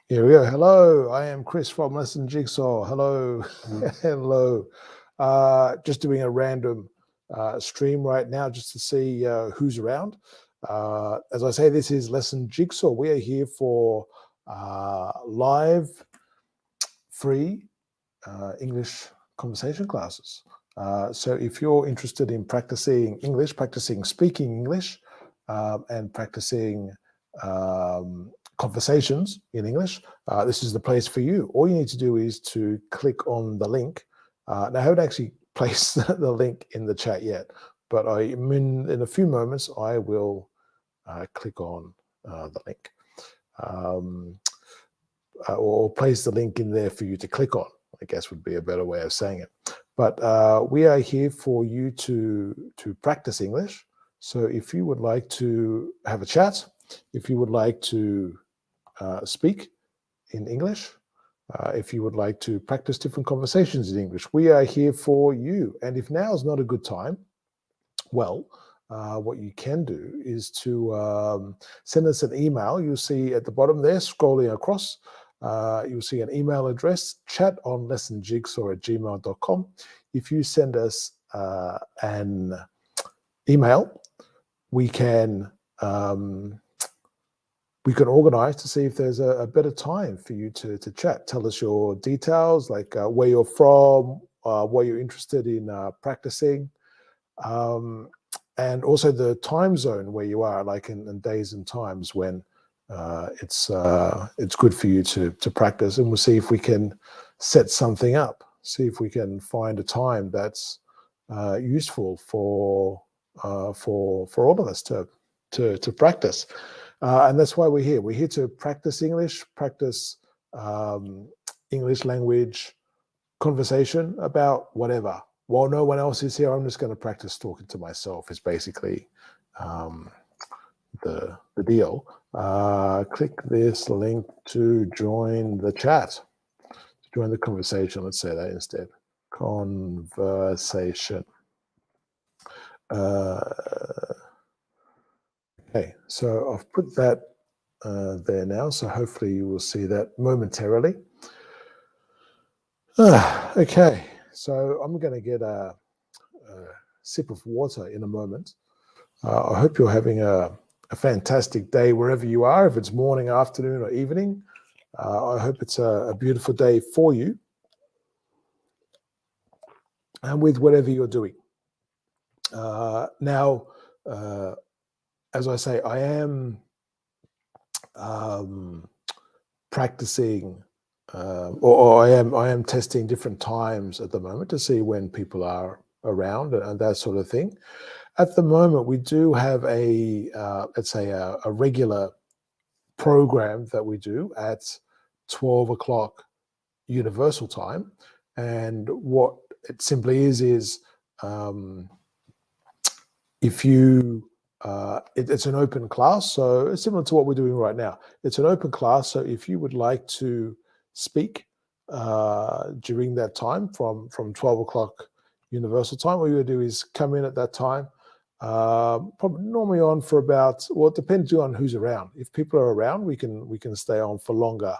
Here we go. Hello, I am Chris from Lesson Jigsaw. Hello, hello. Just doing a random stream right now just to see who's around. As I say, this is Lesson Jigsaw. We are here for live, free English conversation classes. So if you're interested in practicing English, practicing speaking English, and practicing conversations in English, this is the place for you. All you need to do is to click on the link. Now, I haven't actually placed the link in the chat yet, but in a few moments, I will click on the link or place the link in there for you to click on, I guess would be a better way of saying it. But we are here for you to practice English. So if you would like to have a chat, if you would like to speak in English, if you would like to practice different conversations in English, we are here for you. And if now is not a good time, well, what you can do is to send us an email. You'll see at the bottom there, scrolling across, you'll see an email address, chatonlessonjigsaw@gmail.com. If you send us an email, we can organize to see if there's a better time for you to chat. Tell us your details, like where you're from, what you're interested in practicing, and also the time zone where you are, like in days and times when it's good for you to practice. And we'll see if we can set something up, see if we can find a time that's useful for all of us to practice. And that's why we're here. We're here to practice English, practice English language conversation about whatever. While no one else is here, I'm just going to practice talking to myself is basically the deal. Click this link to join the chat, to join the conversation. Let's say that instead. Conversation. Okay, so I've put that there now, so hopefully you will see that momentarily. Okay, so I'm going to get a sip of water in a moment. I hope you're having a fantastic day wherever you are, if it's morning, afternoon, or evening. I hope it's a beautiful day for you and with whatever you're doing. Now, as I say, I am practicing, or I am testing different times at the moment to see when people are around and that sort of thing. At the moment, we do have let's say a regular program that we do at 12 o'clock Universal Time, and what it simply is if you it's an open class, so it's similar to what we're doing right now. It's an open class, so if you would like to speak during that time from 12 o'clock Universal Time, what you do is come in at that time, probably normally on for about, well, it depends on who's around. If people are around, we can stay on for longer,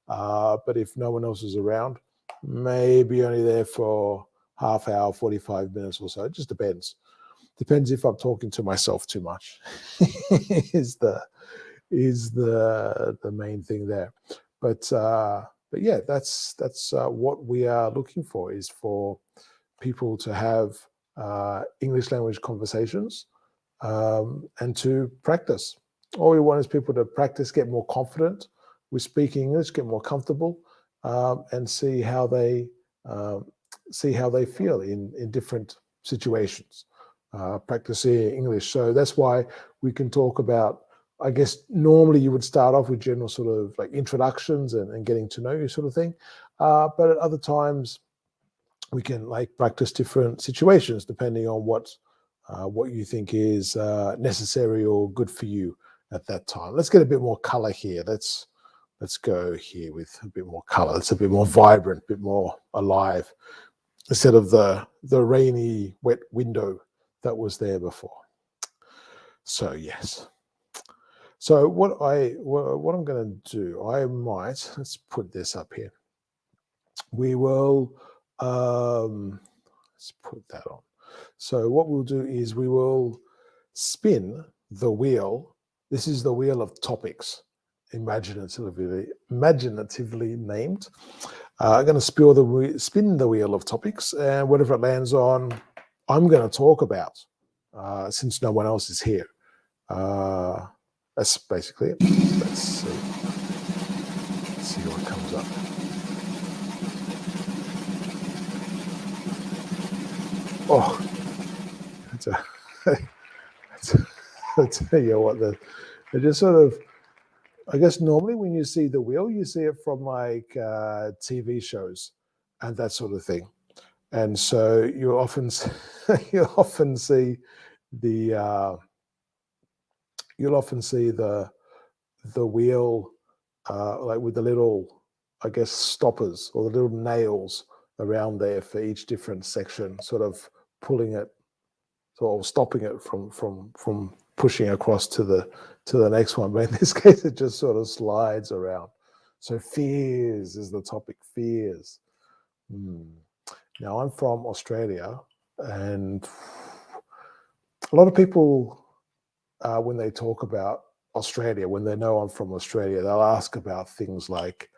but if no one else is around, maybe only there for half hour, 45 minutes or so. It just depends. Depends if I'm talking to myself too much. is the main thing there. But yeah, that's what we are looking for, is for people to have English language conversations and to practice. All we want is people to practice, get more confident with speaking English, get more comfortable, and see how they feel in different situations. Practicing English. So that's why we can talk about, I guess normally you would start off with general sort of like introductions and getting to know you sort of thing. But at other times we can like practice different situations depending on what you think is necessary or good for you at that time. Let's get a bit more color here. Let's go here with a bit more color. It's a bit more vibrant, a bit more alive, instead of the rainy, wet window that was there before. So yes. So what I'm going to do, let's put this up here. We will let's put that on. So what we'll do is we will spin the wheel. This is the wheel of topics, imaginatively named. I'm going to spin the wheel of topics, and whatever it lands on, I'm going to talk about, since no one else is here. That's basically it. Let's see what comes up. Oh, I tell you what, it just sort of, I guess normally when you see the wheel, you see it from like TV shows and that sort of thing. And so you often see the the wheel like with the little, I guess, stoppers or the little nails around there for each different section, sort of pulling it or stopping it from pushing across to the next one. But in this case, it just sort of slides around. So fears is the topic. Fears. Now I'm from Australia, and a lot of people, when they talk about Australia, when they know I'm from Australia, they'll ask about things like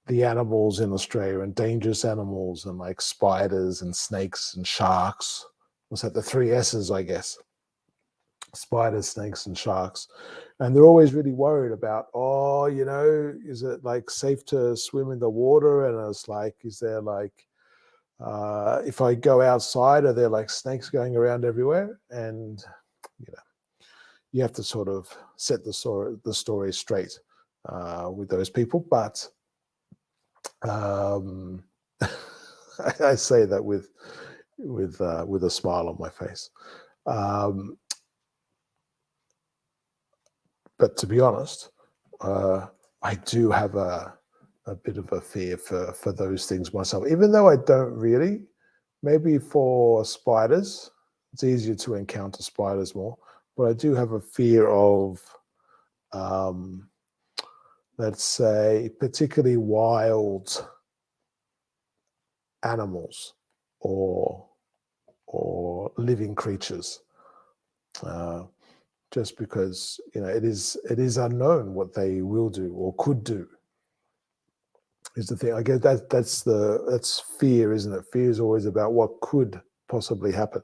the animals in Australia and dangerous animals and like spiders and snakes and sharks. What's that? The 3 S's, I guess. Spiders, snakes, and sharks. And they're always really worried about, is it like safe to swim in the water? And it's like, is there like, if I go outside, are there like snakes going around everywhere? And, you have to sort of set the story straight with those people. But I say that with a smile on my face. But to be honest, I do have a bit of a fear for those things myself, even though I don't really. Maybe for spiders, it's easier to encounter spiders more, but I do have a fear of, let's say, particularly wild animals or living creatures. Just because it is unknown what they will do or could do. Is the thing. I guess that's fear, isn't it? Fear is always about what could possibly happen.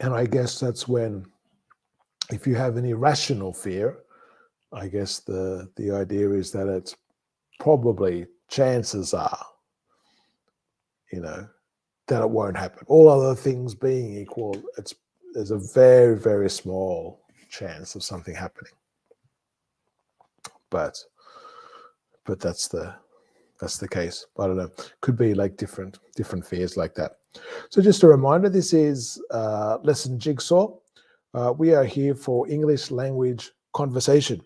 And I guess that's when, if you have an irrational fear, I guess the idea is that it's probably, chances are, that it won't happen. All other things being equal, there's a very, very small chance of something happening. But that's the case. I don't know. Could be like different fears like that. So just a reminder, this is lesson Jigsaw. We are here for English language conversation.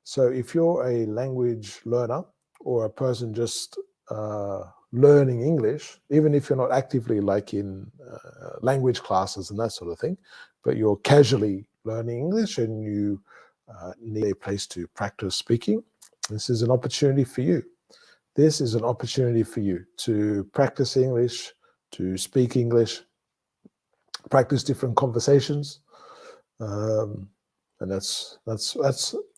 So if you're a language learner or a person just learning English, even if you're not actively like in language classes and that sort of thing, but you're casually learning English and you need a place to practice speaking, this is an opportunity for you. This is an opportunity for you to practice English, to speak English, practice different conversations. And that's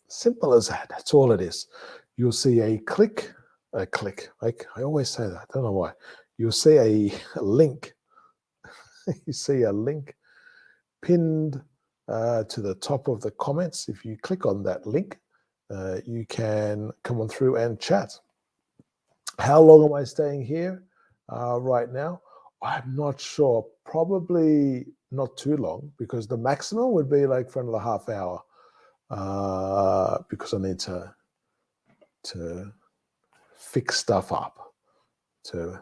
simple as that. That's all it is. You'll see a click. Like I always say that. I don't know why. You'll see a link. You see a link pinned to the top of the comments. If you click on that link, you can come on through and chat. How long am I staying here right now? I'm not sure. Probably not too long, because the maximum would be like 1.5 hours. Because I need to fix stuff up. To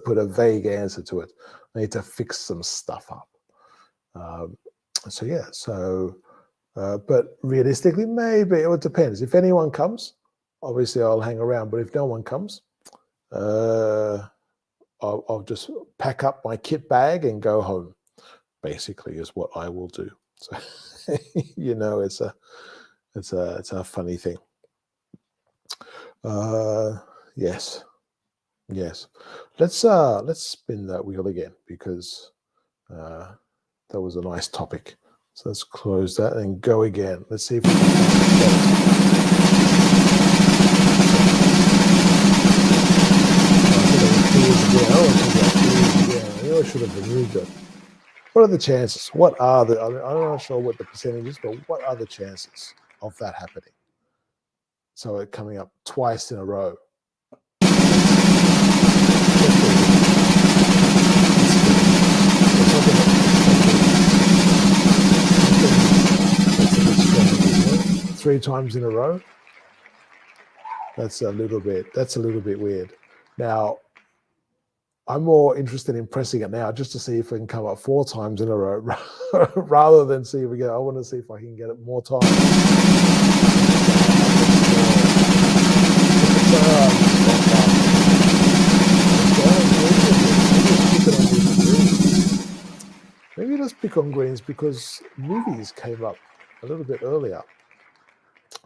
put a vague answer to it, I need to fix some stuff up. But realistically, maybe it depends. If anyone comes, obviously I'll hang around. But if no one comes, I'll just pack up my kit bag and go home, basically, is what I will do. So it's a funny thing. Yes, yes. Let's spin that wheel again, because that was a nice topic. So let's close that and go again. Let's see if we can I should have removed it. What are the chances? I'm not sure what the percentage is, but what are the chances of that happening? So it coming up twice in a row. Three times in a row. That's a little bit weird. Now, I'm more interested in pressing it now just to see if we can come up 4 times in a row rather than see if we get. I want to see if I can get it more times. Maybe let's pick on greens because movies came up a little bit earlier.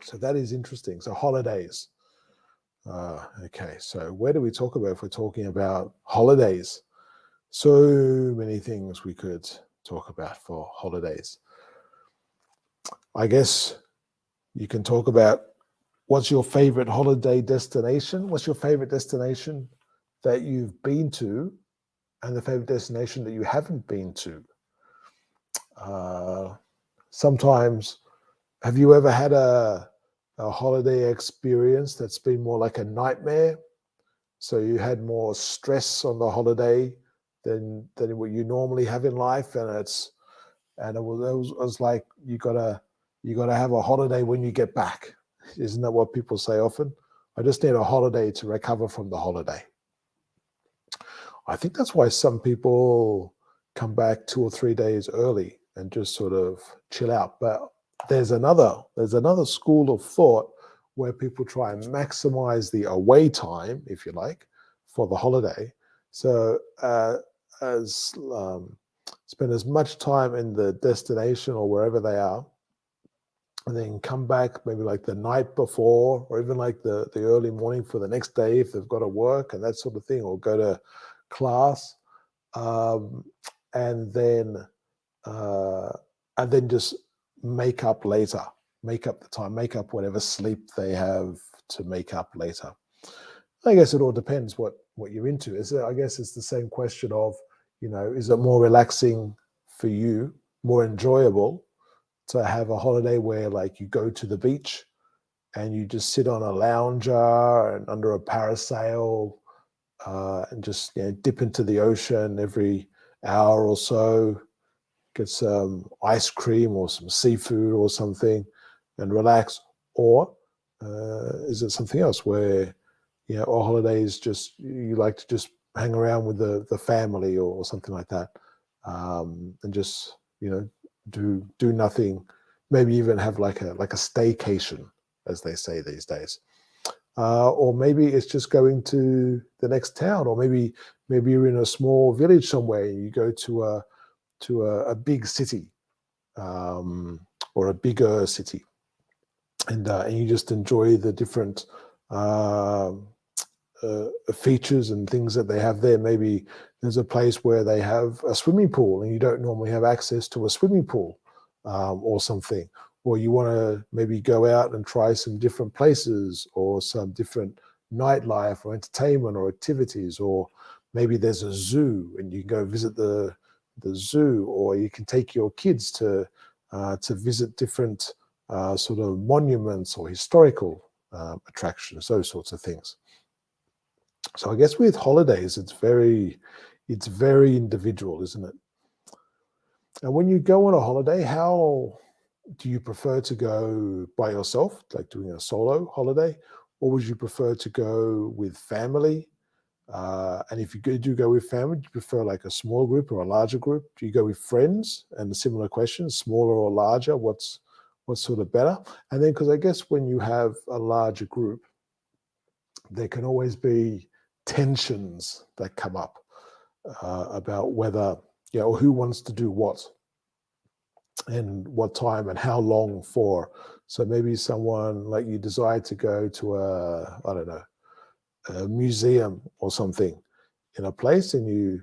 So that is interesting. So holidays. Okay, so where do we talk about if we're talking about holidays? So many things we could talk about for holidays. I guess you can talk about what's your favorite holiday destination? What's your favorite destination that you've been to and the favorite destination that you haven't been to? Sometimes, have you ever had a holiday experience that's been more like a nightmare? So you had more stress on the holiday than what you normally have in life, and it was like you gotta have a holiday when you get back. Isn't that what people say often? I just need a holiday to recover from the holiday. I think that's why some people come back 2 or 3 days early and just sort of chill out. But there's another school of thought where people try and maximize the away time, if you like, for the holiday. So spend as much time in the destination or wherever they are, and then come back maybe like the night before, or even like the early morning for the next day if they've got to work and that sort of thing, or go to class, and then just make up later, make up the time, make up whatever sleep they have to make up later. I guess it all depends what you're into. I guess it's the same question of, is it more relaxing for you, more enjoyable to have a holiday where like you go to the beach and you just sit on a lounger and under a parasail, and just dip into the ocean every hour or so, get some ice cream or some seafood or something and relax? Or is it something else where or holidays just you like to just hang around with the family or something like that, and just do nothing, maybe even have like a staycation, as they say these days. Or maybe it's just going to the next town, or maybe you're in a small village somewhere and you go to a big city, or a bigger city, and you just enjoy the different features and things that they have there. Maybe there's a place where they have a swimming pool and you don't normally have access to a swimming pool, or something. Or you want to maybe go out and try some different places or some different nightlife or entertainment or activities. Or maybe there's a zoo and you can go visit the zoo, or you can take your kids to visit different sort of monuments or historical attractions, those sorts of things. So I guess with holidays, it's very individual, isn't it? And when you go on a holiday, how do you prefer to go by yourself, like doing a solo holiday, or would you prefer to go with family? And if you do go with family, do you prefer like a small group or a larger group? Do you go with friends? And a similar question, smaller or larger, what's sort of better? And then, because I guess when you have a larger group, there can always be tensions that come up about whether, or who wants to do what. and what time and how long for. So maybe someone like you decide to go to I don't know, a museum or something in a place, and you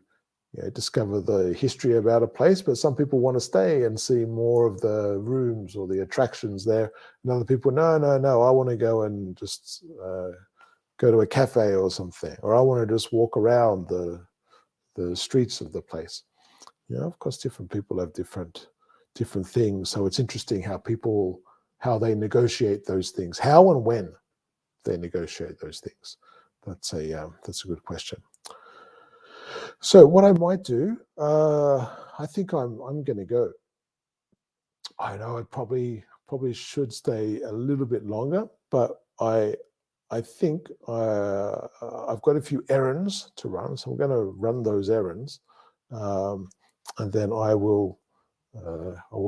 know, discover the history about a place, but some people want to stay and see more of the rooms or the attractions there. And other people, no, no, no, I want to go and just go to a cafe or something, or I want to just walk around the streets of the place. You know, of course, different people have different things. So it's interesting how they negotiate those things, how and when they negotiate those things. That's a good question. So what I might do, I think I'm going to go. I know I probably should stay a little bit longer, but I think I've got a few errands to run, so I'm going to run those errands, um, and then I will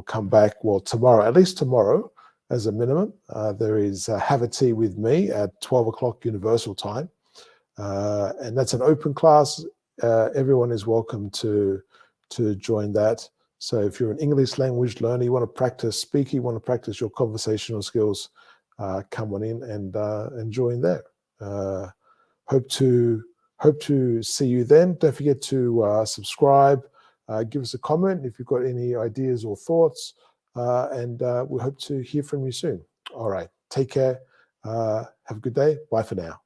come back. Well, tomorrow, at least tomorrow, as a minimum. There is Have a Tea with Me at 12 o'clock Universal Time, and that's an open class. Everyone is welcome to join that. So if you're an English language learner, you want to practice speaking, you want to practice your conversational skills, come on in and join there. Uh, hope to hope to see you then. Don't forget to subscribe, give us a comment if you've got any ideas or thoughts, and we hope to hear from you soon. All right, take care. Have a good day. Bye for now.